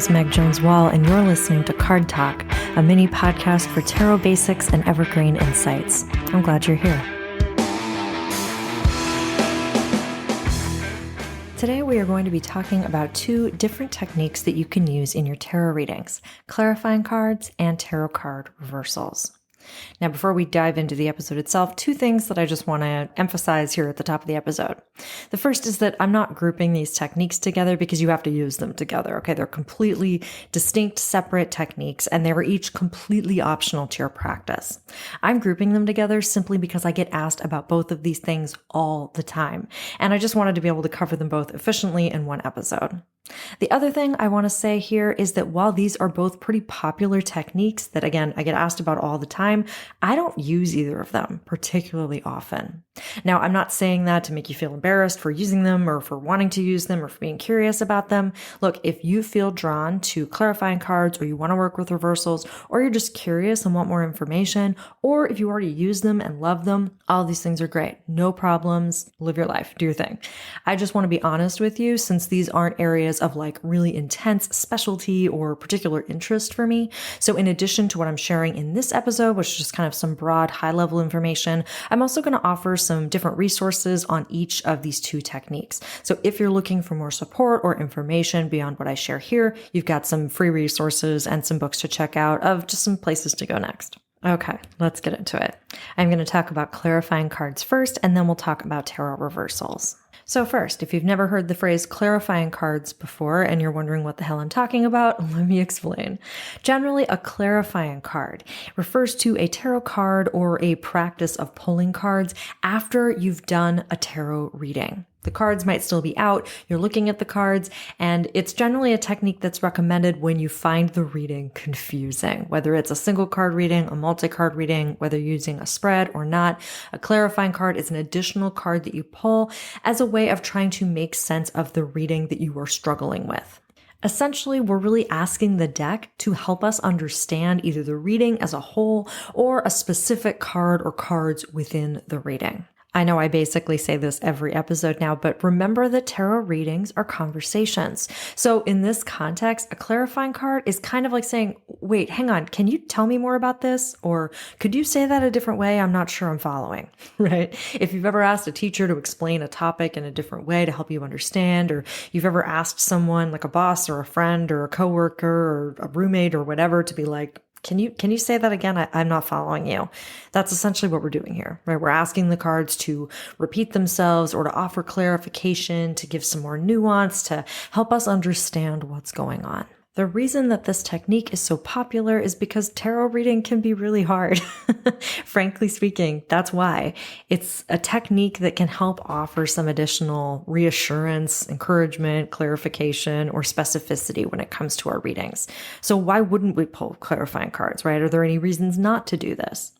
is Meg Jones-Wall, and you're listening to Card Talk, a mini podcast for tarot basics and evergreen insights. I'm glad you're here. Today we are going to be talking about two different techniques that you can use in your tarot readings, clarifying cards and tarot card reversals. Now, before we dive into the episode itself, two things that I just want to emphasize here at the top of the episode. The first is that I'm not grouping these techniques together because you have to use them together, okay? They're completely distinct, separate techniques, and they were each completely optional to your practice. I'm grouping them together simply because I get asked about both of these things all the time, and I just wanted to be able to cover them both efficiently in one episode. The other thing I want to say here is that while these are both pretty popular techniques that, again, I get asked about all the time, I don't use either of them particularly often. Now, I'm not saying that to make you feel embarrassed for using them or for wanting to use them or for being curious about them. Look, if you feel drawn to clarifying cards or you want to work with reversals or you're just curious and want more information, or if you already use them and love them, all these things are great. No problems. Live your life. Do your thing. I just want to be honest with you since these aren't areas of like really intense specialty or particular interest for me. So in addition to what I'm sharing in this episode, which is just kind of some broad high-level information, I'm also going to offer some different resources on each of these two techniques. So if you're looking for more support or information beyond what I share here, you've got some free resources and some books to check out of just some places to go next. Okay, let's get into it. I'm going to talk about clarifying cards first, and then we'll talk about tarot reversals. So first, if you've never heard the phrase clarifying cards before and you're wondering what the hell I'm talking about, let me explain. Generally, a clarifying card refers to a tarot card or a practice of pulling cards after you've done a tarot reading. The cards might still be out, you're looking at the cards, and it's generally a technique that's recommended when you find the reading confusing. Whether it's a single card reading, a multi-card reading, whether you're using a spread or not, a clarifying card is an additional card that you pull as a way of trying to make sense of the reading that you are struggling with. Essentially, we're really asking the deck to help us understand either the reading as a whole or a specific card or cards within the reading. I know I basically say this every episode now, but remember that tarot readings are conversations. So in this context, a clarifying card is kind of like saying, wait, hang on, can you tell me more about this? Or could you say that a different way? I'm not sure I'm following, right? If you've ever asked a teacher to explain a topic in a different way to help you understand, or you've ever asked someone like a boss or a friend or a coworker or a roommate or whatever to be like, Can you say that again? I'm not following you. That's essentially what we're doing here, right? We're asking the cards to repeat themselves or to offer clarification, to give some more nuance, to help us understand what's going on. The reason that this technique is so popular is because tarot reading can be really hard. Frankly speaking, that's why. It's a technique that can help offer some additional reassurance, encouragement, clarification, or specificity when it comes to our readings. So why wouldn't we pull clarifying cards, right? Are there any reasons not to do this?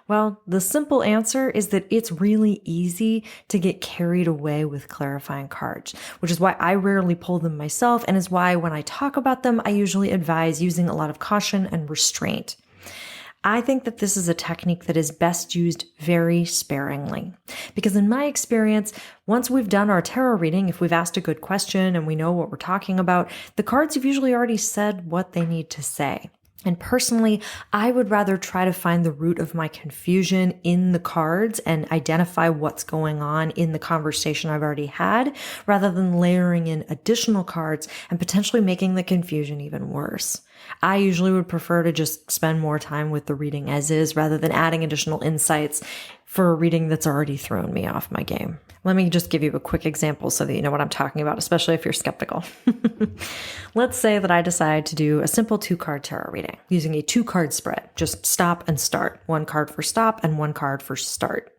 Well, the simple answer is that it's really easy to get carried away with clarifying cards, which is why I rarely pull them myself and is why when I talk about them, I usually advise using a lot of caution and restraint. I think that this is a technique that is best used very sparingly because in my experience, once we've done our tarot reading, if we've asked a good question and we know what we're talking about, the cards have usually already said what they need to say. And personally, I would rather try to find the root of my confusion in the cards and identify what's going on in the conversation I've already had, rather than layering in additional cards and potentially making the confusion even worse. I usually would prefer to just spend more time with the reading as is, rather than adding additional insights for a reading that's already thrown me off my game. Let me just give you a quick example so that you know what I'm talking about, especially if you're skeptical. Let's say that I decide to do a simple 2-card tarot reading using a 2-card spread. Just stop and start. 1 card for stop and 1 card for start.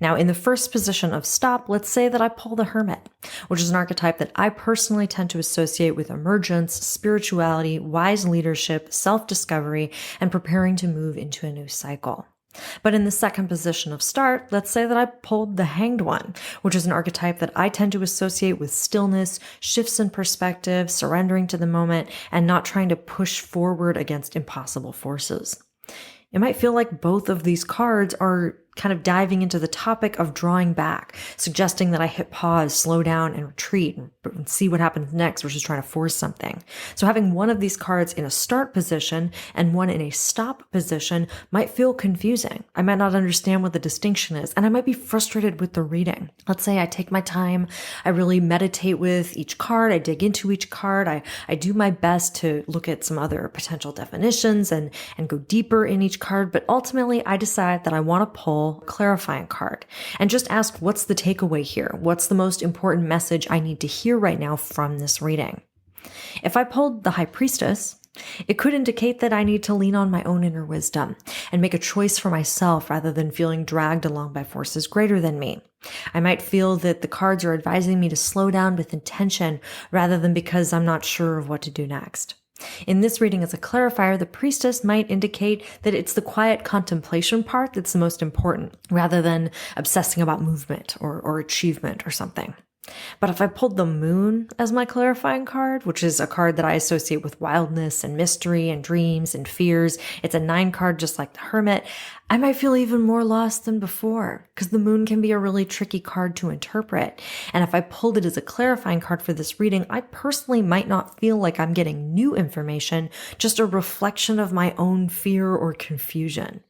Now, in the first position of stop, let's say that I pull the Hermit, which is an archetype that I personally tend to associate with emergence, spirituality, wise leadership, self-discovery, and preparing to move into a new cycle. But in the second position of start, let's say that I pulled the Hanged One, which is an archetype that I tend to associate with stillness, shifts in perspective, surrendering to the moment, and not trying to push forward against impossible forces. It might feel like both of these cards are kind of diving into the topic of drawing back, suggesting that I hit pause, slow down, and retreat and see what happens next versus trying to force something. So having one of these cards in a start position and one in a stop position might feel confusing. I might not understand what the distinction is, and I might be frustrated with the reading. Let's say I take my time, I really meditate with each card, I dig into each card, I do my best to look at some other potential definitions and go deeper in each card, but ultimately I decide that I want to pull a clarifying card and just ask, what's the takeaway here? What's the most important message I need to hear right now from this reading? If I pulled the High Priestess, it could indicate that I need to lean on my own inner wisdom and make a choice for myself rather than feeling dragged along by forces greater than me. I might feel that the cards are advising me to slow down with intention rather than because I'm not sure of what to do next. In this reading as a clarifier, the Priestess might indicate that it's the quiet contemplation part that's the most important, rather than obsessing about movement or achievement or something. But if I pulled the Moon as my clarifying card, which is a card that I associate with wildness and mystery and dreams and fears, it's a 9 card just like the Hermit, I might feel even more lost than before because the Moon can be a really tricky card to interpret. And if I pulled it as a clarifying card for this reading, I personally might not feel like I'm getting new information, just a reflection of my own fear or confusion.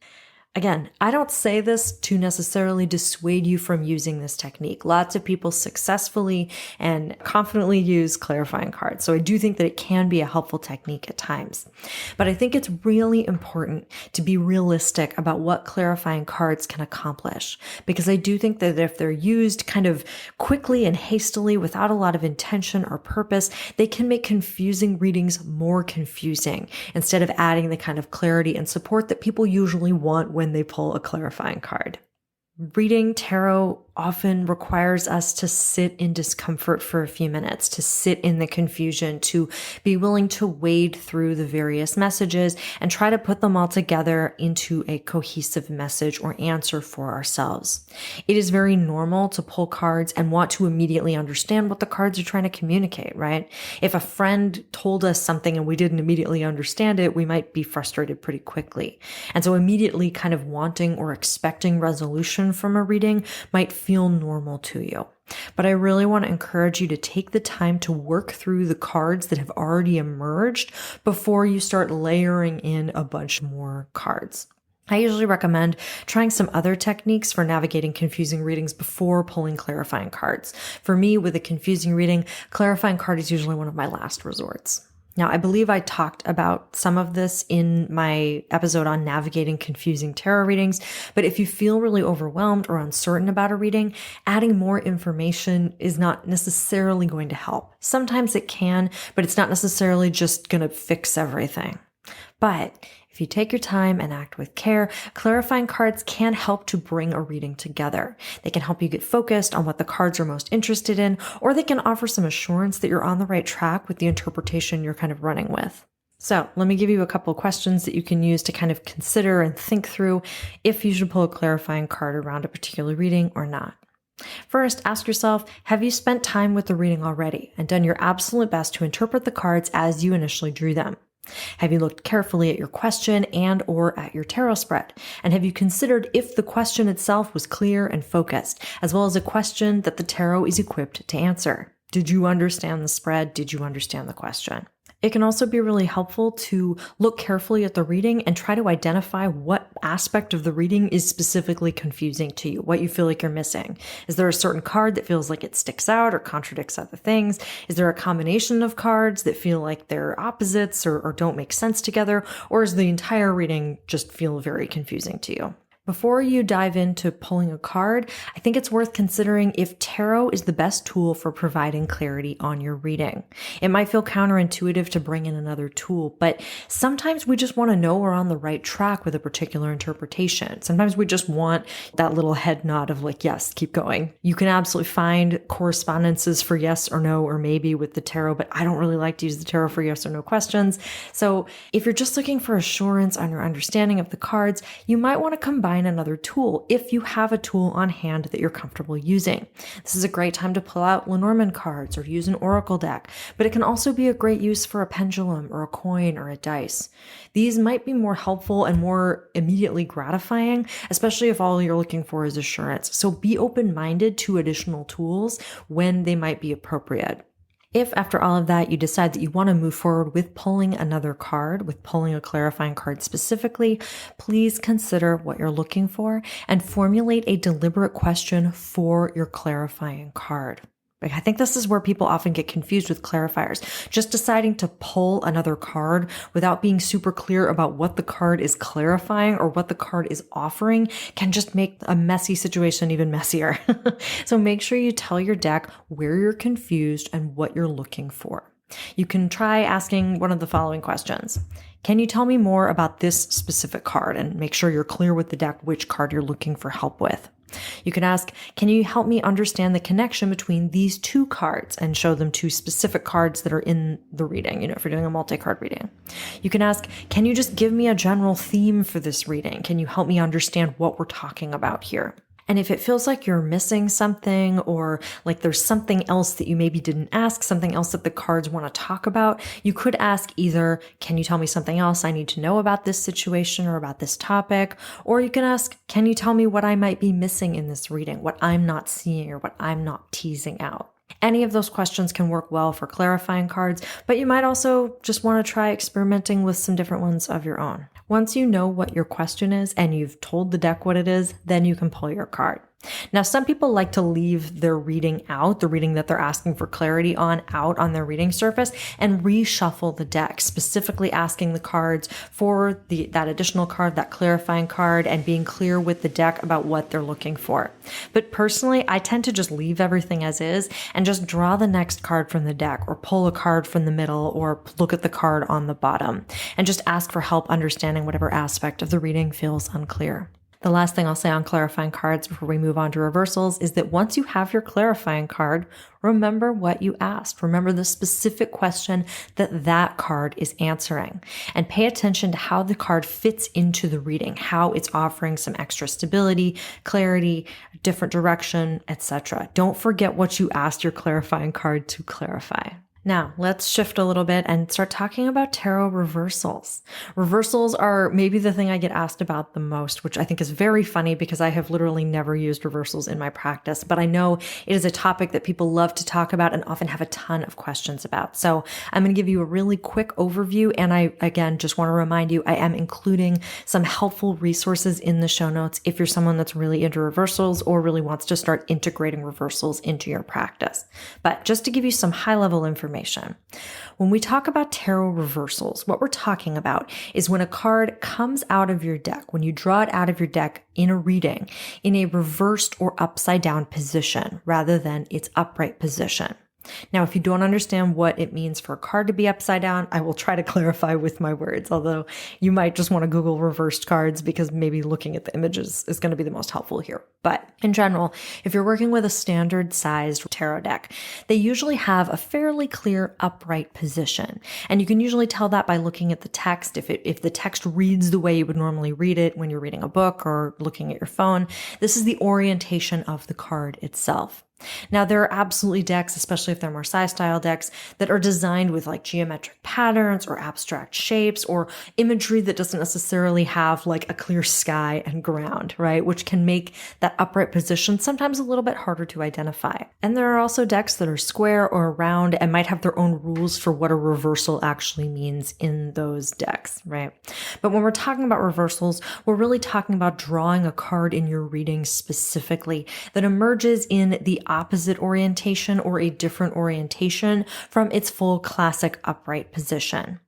Again, I don't say this to necessarily dissuade you from using this technique. Lots of people successfully and confidently use clarifying cards. So I do think that it can be a helpful technique at times. But I think it's really important to be realistic about what clarifying cards can accomplish. Because I do think that if they're used kind of quickly and hastily without a lot of intention or purpose, they can make confusing readings more confusing instead of adding the kind of clarity and support that people usually want when they pull a clarifying card. Reading tarot often requires us to sit in discomfort for a few minutes, to sit in the confusion, to be willing to wade through the various messages and try to put them all together into a cohesive message or answer for ourselves. It is very normal to pull cards and want to immediately understand what the cards are trying to communicate, right? If a friend told us something and we didn't immediately understand it, we might be frustrated pretty quickly. And so immediately kind of wanting or expecting resolution from a reading might feel normal to you. But I really want to encourage you to take the time to work through the cards that have already emerged before you start layering in a bunch more cards. I usually recommend trying some other techniques for navigating confusing readings before pulling clarifying cards. For me, with a confusing reading, clarifying card is usually one of my last resorts. Now, I believe I talked about some of this in my episode on navigating confusing tarot readings, but if you feel really overwhelmed or uncertain about a reading, adding more information is not necessarily going to help. Sometimes it can, but it's not necessarily just going to fix everything. But if you take your time and act with care, clarifying cards can help to bring a reading together. They can help you get focused on what the cards are most interested in, or they can offer some assurance that you're on the right track with the interpretation you're kind of running with. So let me give you a couple questions that you can use to kind of consider and think through if you should pull a clarifying card around a particular reading or not. First, ask yourself, have you spent time with the reading already and done your absolute best to interpret the cards as you initially drew them? Have you looked carefully at your question and or at your tarot spread? And have you considered if the question itself was clear and focused, as well as a question that the tarot is equipped to answer? Did you understand the spread? Did you understand the question? It can also be really helpful to look carefully at the reading and try to identify what aspect of the reading is specifically confusing to you, what you feel like you're missing. Is there a certain card that feels like it sticks out or contradicts other things? Is there a combination of cards that feel like they're opposites or don't make sense together? Or does the entire reading just feel very confusing to you? Before you dive into pulling a card, I think it's worth considering if tarot is the best tool for providing clarity on your reading. It might feel counterintuitive to bring in another tool, but sometimes we just want to know we're on the right track with a particular interpretation. Sometimes we just want that little head nod of like, yes, keep going. You can absolutely find correspondences for yes or no or maybe with the tarot, but I don't really like to use the tarot for yes or no questions. So if you're just looking for assurance on your understanding of the cards, you might want to combine find another tool if you have a tool on hand that you're comfortable using. This is a great time to pull out Lenormand cards or use an oracle deck, but it can also be a great use for a pendulum or a coin or a dice. These might be more helpful and more immediately gratifying, especially if all you're looking for is assurance. So be open-minded to additional tools when they might be appropriate. If after all of that you decide that you want to move forward with pulling another card, with pulling a clarifying card specifically, please consider what you're looking for and formulate a deliberate question for your clarifying card. I think this is where people often get confused with clarifiers. Just deciding to pull another card without being super clear about what the card is clarifying or what the card is offering can just make a messy situation even messier. So make sure you tell your deck where you're confused and what you're looking for. You can try asking one of the following questions. Can you tell me more about this specific card? And make sure you're clear with the deck which card you're looking for help with. You can ask, can you help me understand the connection between these two cards, and show them two specific cards that are in the reading, if you're doing a multi-card reading. You can ask, can you just give me a general theme for this reading? Can you help me understand what we're talking about here? And if it feels like you're missing something, or like there's something else that you maybe didn't ask, something else that the cards want to talk about, you could ask either, can you tell me something else I need to know about this situation or about this topic? Or you can ask, can you tell me what I might be missing in this reading, what I'm not seeing or what I'm not teasing out? Any of those questions can work well for clarifying cards, but you might also just want to try experimenting with some different ones of your own. Once you know what your question is and you've told the deck what it is, then you can pull your card. Now, some people like to leave their reading out, the reading that they're asking for clarity on, out on their reading surface, and reshuffle the deck, specifically asking the cards for that additional card, that clarifying card, and being clear with the deck about what they're looking for. But personally, I tend to just leave everything as is and just draw the next card from the deck, or pull a card from the middle, or look at the card on the bottom, and just ask for help understanding whatever aspect of the reading feels unclear. The last thing I'll say on clarifying cards before we move on to reversals is that once you have your clarifying card, remember what you asked. Remember the specific question that card is answering, and pay attention to how the card fits into the reading, how it's offering some extra stability, clarity, different direction, etc. Don't forget what you asked your clarifying card to clarify. Now, let's shift a little bit and start talking about tarot reversals. Reversals are maybe the thing I get asked about the most, which I think is very funny because I have literally never used reversals in my practice, but I know it is a topic that people love to talk about and often have a ton of questions about. So I'm going to give you a really quick overview, and I, again, just want to remind you, I am including some helpful resources in the show notes if you're someone that's really into reversals or really wants to start integrating reversals into your practice. But just to give you some high-level information, when we talk about tarot reversals, what we're talking about is when a card comes out of your deck, when you draw it out of your deck in a reading, in a reversed or upside down position rather than its upright position. Now, if you don't understand what it means for a card to be upside down, I will try to clarify with my words, although you might just want to Google reversed cards because maybe looking at the images is going to be the most helpful here. But in general, if you're working with a standard sized tarot deck, they usually have a fairly clear upright position. And you can usually tell that by looking at the text. If the text reads the way you would normally read it when you're reading a book or looking at your phone, this is the orientation of the card itself. Now, there are absolutely decks, especially if they're more style decks, that are designed with like geometric patterns or abstract shapes or imagery that doesn't necessarily have like a clear sky and ground, right? Which can make that upright position sometimes a little bit harder to identify. And there are also decks that are square or round and might have their own rules for what a reversal actually means in those decks, right? But when we're talking about reversals, we're really talking about drawing a card in your reading specifically that emerges in the opposite orientation or a different orientation from its full classic upright position.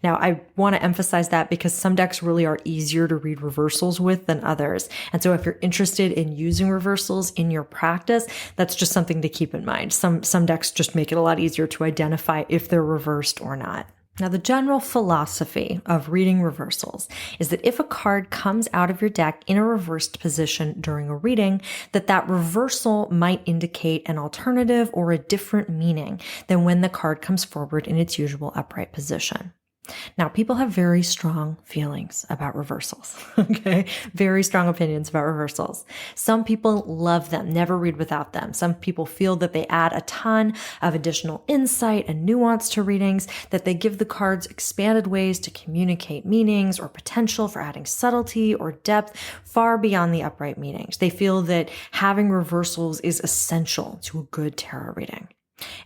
Now, I want to emphasize that because some decks really are easier to read reversals with than others. And so if you're interested in using reversals in your practice, that's just something to keep in mind. Some decks just make it a lot easier to identify if they're reversed or not. Now, the general philosophy of reading reversals is that if a card comes out of your deck in a reversed position during a reading, that reversal might indicate an alternative or a different meaning than when the card comes forward in its usual upright position. Now, people have very strong feelings about reversals, okay? Very strong opinions about reversals. Some people love them, never read without them. Some people feel that they add a ton of additional insight and nuance to readings, that they give the cards expanded ways to communicate meanings or potential for adding subtlety or depth far beyond the upright meanings. They feel that having reversals is essential to a good tarot reading.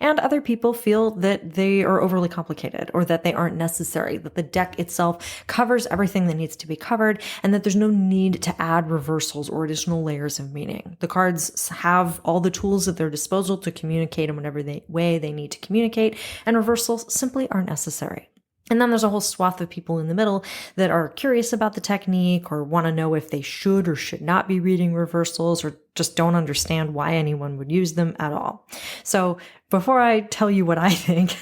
And other people feel that they are overly complicated or that they aren't necessary, that the deck itself covers everything that needs to be covered and that there's no need to add reversals or additional layers of meaning. The cards have all the tools at their disposal to communicate in whatever way they need to communicate, and reversals simply aren't necessary. And then there's a whole swath of people in the middle that are curious about the technique or want to know if they should or should not be reading reversals or just don't understand why anyone would use them at all. So before I tell you what I think,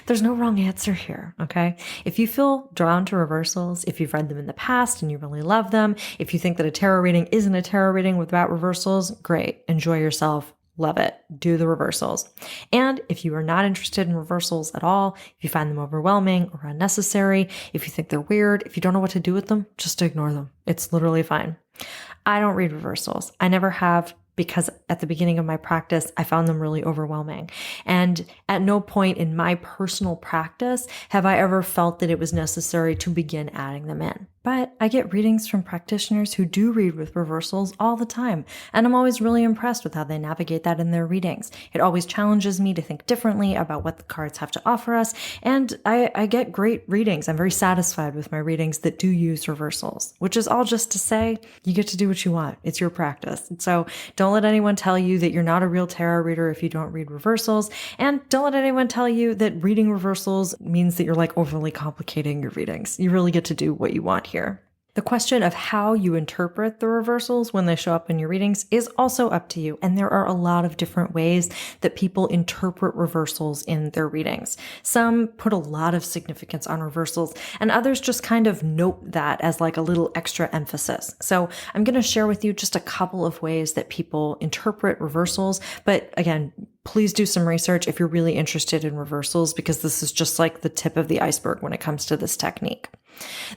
there's no wrong answer here, okay? If you feel drawn to reversals, if you've read them in the past and you really love them, if you think that a tarot reading isn't a tarot reading without reversals, great. Enjoy yourself. Love it. Do the reversals. And if you are not interested in reversals at all, if you find them overwhelming or unnecessary, if you think they're weird, if you don't know what to do with them, just ignore them. It's literally fine. I don't read reversals. I never have, because at the beginning of my practice, I found them really overwhelming. And at no point in my personal practice have I ever felt that it was necessary to begin adding them in. But I get readings from practitioners who do read with reversals all the time, and I'm always really impressed with how they navigate that in their readings. It always challenges me to think differently about what the cards have to offer us, and I get great readings. I'm very satisfied with my readings that do use reversals, which is all just to say you get to do what you want. It's your practice. And so don't let anyone tell you that you're not a real tarot reader if you don't read reversals, and don't let anyone tell you that reading reversals means that you're like overly complicating your readings. You really get to do what you want here. The question of how you interpret the reversals when they show up in your readings is also up to you, and there are a lot of different ways that people interpret reversals in their readings. Some put a lot of significance on reversals, and others just kind of note that as like a little extra emphasis. So I'm going to share with you just a couple of ways that people interpret reversals, but again, please do some research if you're really interested in reversals, because this is just like the tip of the iceberg when it comes to this technique.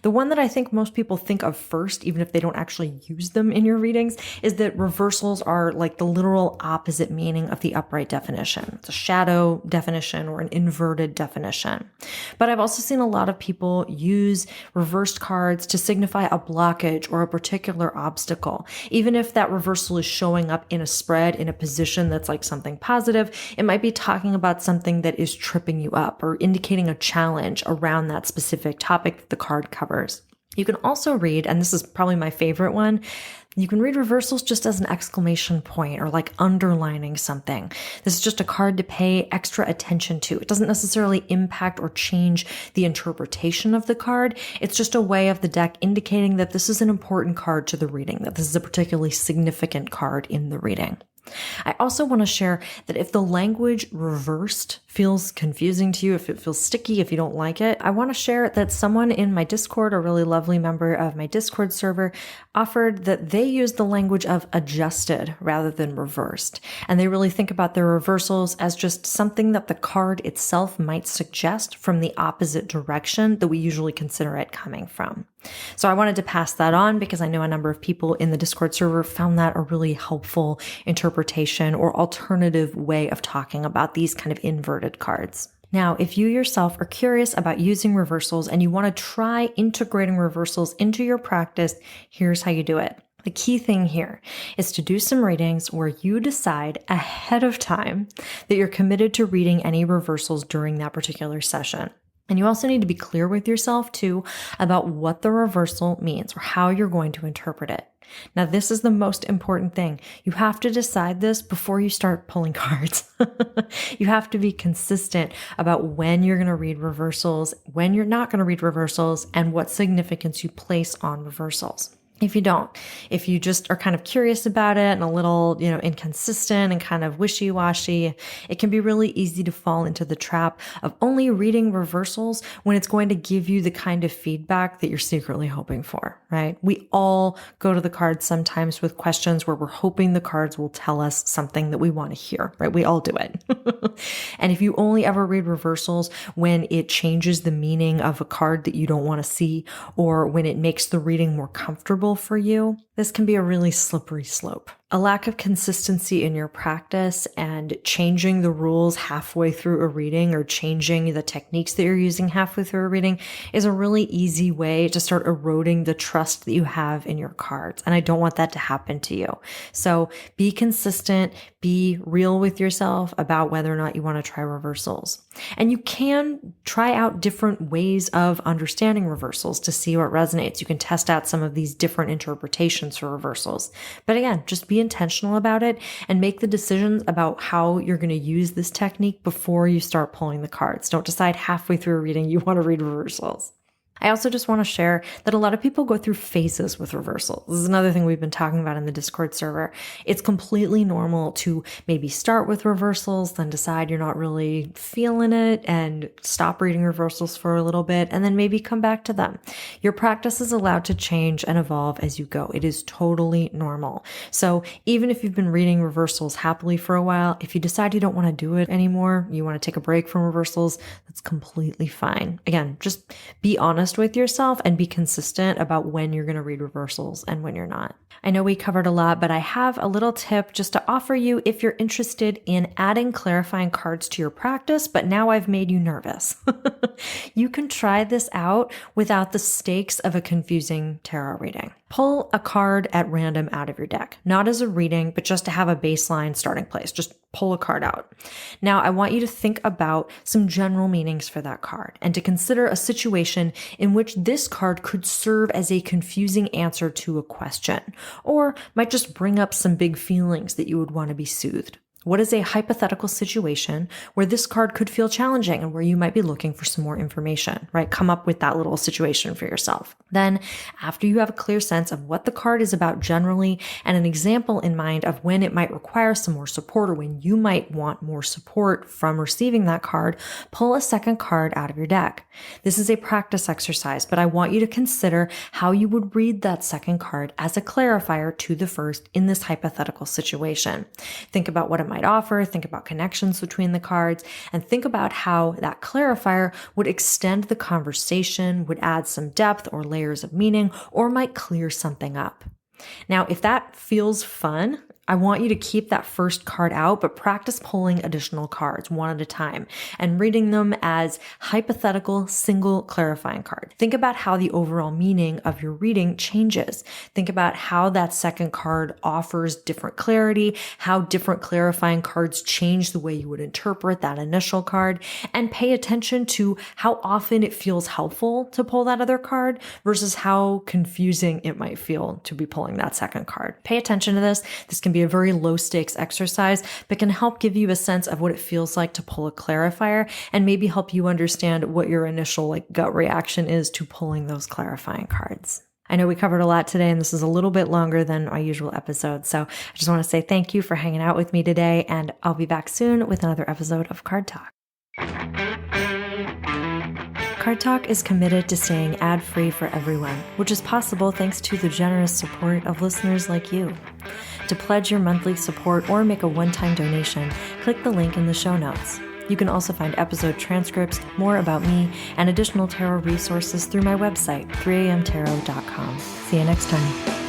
The one that I think most people think of first, even if they don't actually use them in your readings, is that reversals are like the literal opposite meaning of the upright definition. It's a shadow definition or an inverted definition. But I've also seen a lot of people use reversed cards to signify a blockage or a particular obstacle. Even if that reversal is showing up in a spread in a position that's like something positive, it might be talking about something that is tripping you up or indicating a challenge around that specific topic that the card covers. You can also read, and this is probably my favorite one, you can read reversals just as an exclamation point or like underlining something. This is just a card to pay extra attention to. It doesn't necessarily impact or change the interpretation of the card. It's just a way of the deck indicating that this is an important card to the reading, that this is a particularly significant card in the reading. I also want to share that if the language reversed feels confusing to you, if it feels sticky, if you don't like it, I want to share that someone in my Discord, a really lovely member of my Discord server, offered that they use the language of adjusted rather than reversed. And they really think about their reversals as just something that the card itself might suggest from the opposite direction that we usually consider it coming from. So I wanted to pass that on because I know a number of people in the Discord server found that a really helpful interpretation or alternative way of talking about these kind of inverted cards. Now, if you yourself are curious about using reversals and you want to try integrating reversals into your practice, here's how you do it. The key thing here is to do some readings where you decide ahead of time that you're committed to reading any reversals during that particular session. And you also need to be clear with yourself too about what the reversal means or how you're going to interpret it. Now, this is the most important thing. You have to decide this before you start pulling cards. You have to be consistent about when you're going to read reversals, when you're not going to read reversals, and what significance you place on reversals. If you don't, if you just are kind of curious about it and a little, inconsistent and kind of wishy-washy, it can be really easy to fall into the trap of only reading reversals when it's going to give you the kind of feedback that you're secretly hoping for, right? We all go to the cards sometimes with questions where we're hoping the cards will tell us something that we want to hear, right? We all do it. And if you only ever read reversals when it changes the meaning of a card that you don't want to see, or when it makes the reading more comfortable for you, this can be a really slippery slope. A lack of consistency in your practice and changing the rules halfway through a reading or changing the techniques that you're using halfway through a reading is a really easy way to start eroding the trust that you have in your cards. And I don't want that to happen to you. So be consistent, be real with yourself about whether or not you want to try reversals. And you can try out different ways of understanding reversals to see what resonates. You can test out some of these different interpretations for reversals. But again, just be intentional about it and make the decisions about how you're going to use this technique before you start pulling the cards. Don't decide halfway through a reading you want to read reversals. I also just want to share that a lot of people go through phases with reversals. This is another thing we've been talking about in the Discord server. It's completely normal to maybe start with reversals, then decide you're not really feeling it and stop reading reversals for a little bit, and then maybe come back to them. Your practice is allowed to change and evolve as you go. It is totally normal. So even if you've been reading reversals happily for a while, if you decide you don't want to do it anymore, you want to take a break from reversals, that's completely fine. Again, just be honest with yourself and be consistent about when you're going to read reversals and when you're not. I know we covered a lot, but I have a little tip just to offer you if you're interested in adding clarifying cards to your practice, but now I've made you nervous. You can try this out without the stakes of a confusing tarot reading. Pull a card at random out of your deck, not as a reading, but just to have a baseline starting place. Just pull a card out. Now, I want you to think about some general meanings for that card and to consider a situation in which this card could serve as a confusing answer to a question, or might just bring up some big feelings that you would want to be soothed. What is a hypothetical situation where this card could feel challenging and where you might be looking for some more information, right? Come up with that little situation for yourself. Then, after you have a clear sense of what the card is about generally and an example in mind of when it might require some more support or when you might want more support from receiving that card, pull a second card out of your deck. This is a practice exercise, but I want you to consider how you would read that second card as a clarifier to the first in this hypothetical situation. Think about what it might offer, think about connections between the cards, and think about how that clarifier would extend the conversation, would add some depth or layers of meaning, or might clear something up. Now, if that feels fun, I want you to keep that first card out, but practice pulling additional cards one at a time and reading them as hypothetical single clarifying card. Think about how the overall meaning of your reading changes. Think about how that second card offers different clarity, how different clarifying cards change the way you would interpret that initial card, and pay attention to how often it feels helpful to pull that other card versus how confusing it might feel to be pulling that second card. Pay attention to this. This can be a very low stakes exercise, but can help give you a sense of what it feels like to pull a clarifier and maybe help you understand what your initial gut reaction is to pulling those clarifying cards. I know we covered a lot today and this is a little bit longer than our usual episode. So I just want to say thank you for hanging out with me today, and I'll be back soon with another episode of Card Talk. Card Talk is committed to staying ad-free for everyone, which is possible thanks to the generous support of listeners like you. To pledge your monthly support or make a one-time donation, click the link in the show notes. You can also find episode transcripts, more about me, and additional tarot resources through my website, 3amtarot.com. See you next time.